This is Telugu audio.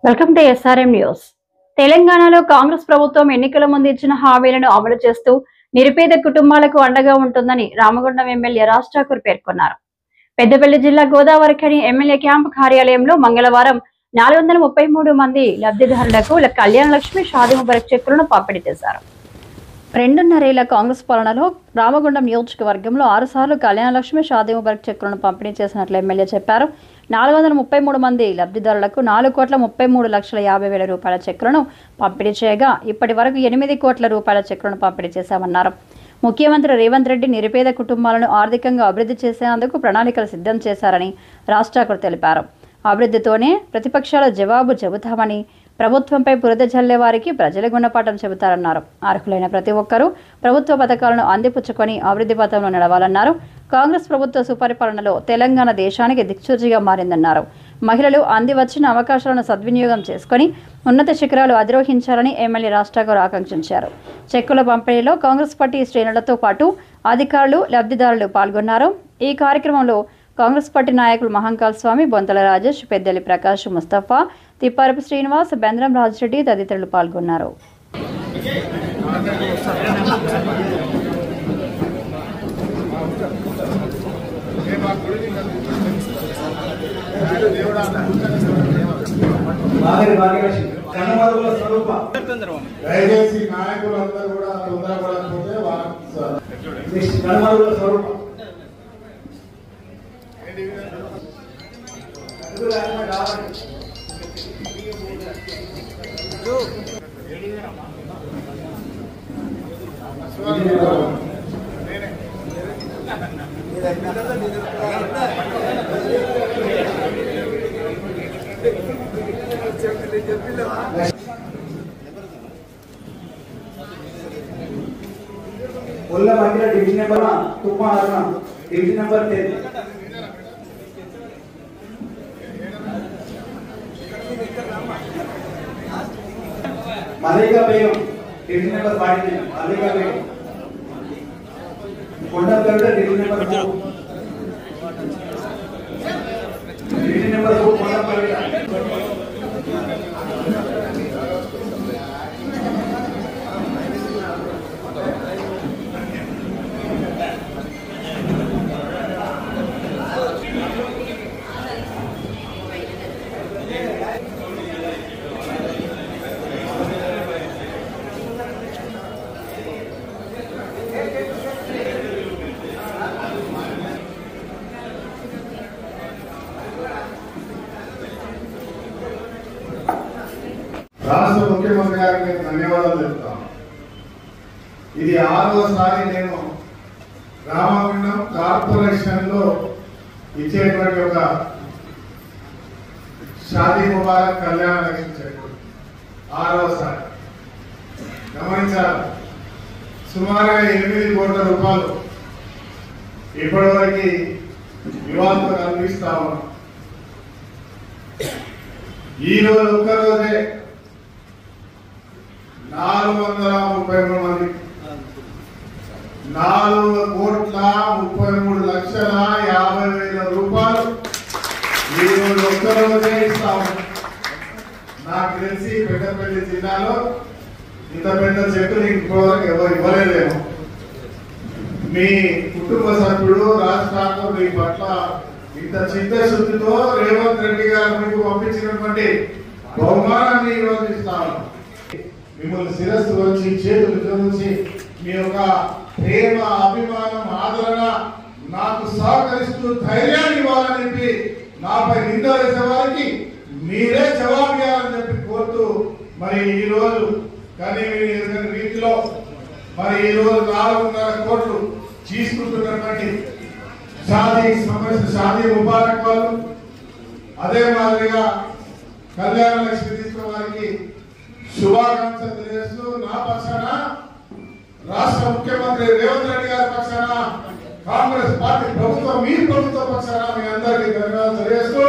Welcome to SRM news. తెలంగాణలో కాంగ్రెస్ ప్రభుత్వం ఎన్నికల ముందు ఇచ్చిన హామీలను అమలు చేస్తూ నిరుపేద కుటుంబాలకు అండగా ఉంటుందని రామగుండం ఎమ్మెల్యే రాజ్ ఠాకూర్ పేర్కొన్నారు. పెద్దపల్లి జిల్లా గోదావరిఖని ఎమ్మెల్యే క్యాంపు కార్యాలయంలో మంగళవారం 433 మంది లబ్ధిదారులకు కళ్యాణ లక్ష్మి షాదీ ముబారక్ చెక్కులను పంపిణీ చేశారు. 2.5 ఏళ్ల కాంగ్రెస్ పాలనలో రామగుండం నియోజకవర్గంలో 6 సార్లు కళ్యాణ లక్ష్మి షాదీ ముబారక్ చెక్కులను పంపిణీ చేసినట్లు ఎమ్మెల్యే చెప్పారు. 433 మంది లబ్ధిదారులకు 4,33,50,000 రూపాయల చెక్కులను పంపిణీ చేయగా ఇప్పటి వరకు 8 కోట్ల రూపాయల చెక్కులను పంపిణీ చేశామన్నారు. ముఖ్యమంత్రి రేవంత్ రెడ్డి నిరుపేద కుటుంబాలను ఆర్థికంగా అభివృద్ధి చేసేందుకు ప్రణాళికలు సిద్ధం చేశారని రాజ్ ఠాకూర్ తెలిపారు. అభివృద్ధితోనే ప్రతిపక్షాల జవాబు చెబుతామని, ప్రభుత్వంపై బురద జల్లే వారికి ప్రజల గుణపాఠం చెబుతారన్నారు. అర్హులైన ప్రతి ఒక్కరూ ప్రభుత్వ పథకాలను అందిపుచ్చుకొని అభివృద్ధి పథంలో నడవాలన్నారు. కాంగ్రెస్ ప్రభుత్వ సుపరిపాలనలో తెలంగాణ దేశానికి దిక్సూచిగా మారిందన్నారు. మహిళలు అంది వచ్చిన అవకాశాలను సద్వినియోగం చేసుకుని ఉన్నత శిఖరాలు అధిరోహించాలని ఎమ్మెల్యే రాజ్ ఠాకూర్ ఆకాంక్షించారు. చెక్కుల పంపిణీలో కాంగ్రెస్ పార్టీ శ్రేణులతో పాటు అధికారులు, లబ్ధిదారులు పాల్గొన్నారు. ఈ కార్యక్రమంలో కాంగ్రెస్ పార్టీ నాయకులు మహంకాల్ స్వామి, బొంతల రాజేష్, పెద్దలి ప్రకాష్, ముస్తఫా, తిప్పారపు శ్రీనివాస్, బెంద్రం రాజిరెడ్డి తదితరులు పాల్గొన్నారు. डिविजन नंबर डिविजन नंबर 10 मलिका बेगम डिविजन नंबर 49 मलिका बेगम कोंडागढ़ डिविजन नंबर 4 डिविजन नंबर 2 कोंडागढ़ రాష్ట్ర ముఖ్యమంత్రి గారికి ధన్యవాదాలు చెప్తాను. ఇది 6వసారి నేను రామగుండం కార్పొరేషన్ లో ఇచ్చేటువంటి ఒక షాదీ ముబారక్ కళ్యాణ లక్ష్మి చెక్కు 6వసారి గమనించాలి. సుమారుగా 8 కోట్ల రూపాయలు ఇప్పటివరకు వివాదాలు అందిస్తా ఉన్నాం. ఈ రోజు ఒక్కరోజే 433 మంది 4,33,50,000 రూపాయలు ఈ రోజు ఒక్కరోజే ఇస్తాము. నాకు తెలిసి పెద్దపల్లి జిల్లాలో ఇంత పెద్ద చెక్కులు ఇంకోవరకు ఎవరు ఇవ్వలేదేమో. మీ కుటుంబ సభ్యుడు రాజ్ ఠాకూర్ మీ పట్ల ఇంత చిత్తశుద్ధితో రేవంత్ రెడ్డి గారు మీకు పంపించినటువంటి బహుమానాన్ని ఈ రోజు ఇస్తాను. మిమ్మల్ని శిరస్సు వచ్చి చేతులు జోడించి మీ యొక్క ప్రేమ, అభిమానం, ఆదరణ నాకు సహకరిస్తూ ధైర్యాన్ని ఇవ్వాలని చెప్పి నాపై నింద వేసే వారికి మీరే జవాబు ఇవ్వాలని చెప్పి కోరుతూ మరి ఈ రోజు కానీ రీతిలో మరి ఈ రోజు 4.5 కోట్లు తీసుకుంటున్నటువంటి షాదీ ముబారక్ వాళ్ళు అదే మాదిరిగా కళ్యాణ లక్ష్మి తీసుకున్న వారికి శుభాకాంక్షలు తెలియజేస్తూ నా పక్షాన, రాష్ట్ర ముఖ్యమంత్రి రేవంత్ రెడ్డి గారి పక్షాన, కాంగ్రెస్ పార్టీ ప్రభుత్వం మీ ప్రభుత్వ పక్షాన మీ అందరికీ ధన్యవాదాలు తెలియజేస్తూ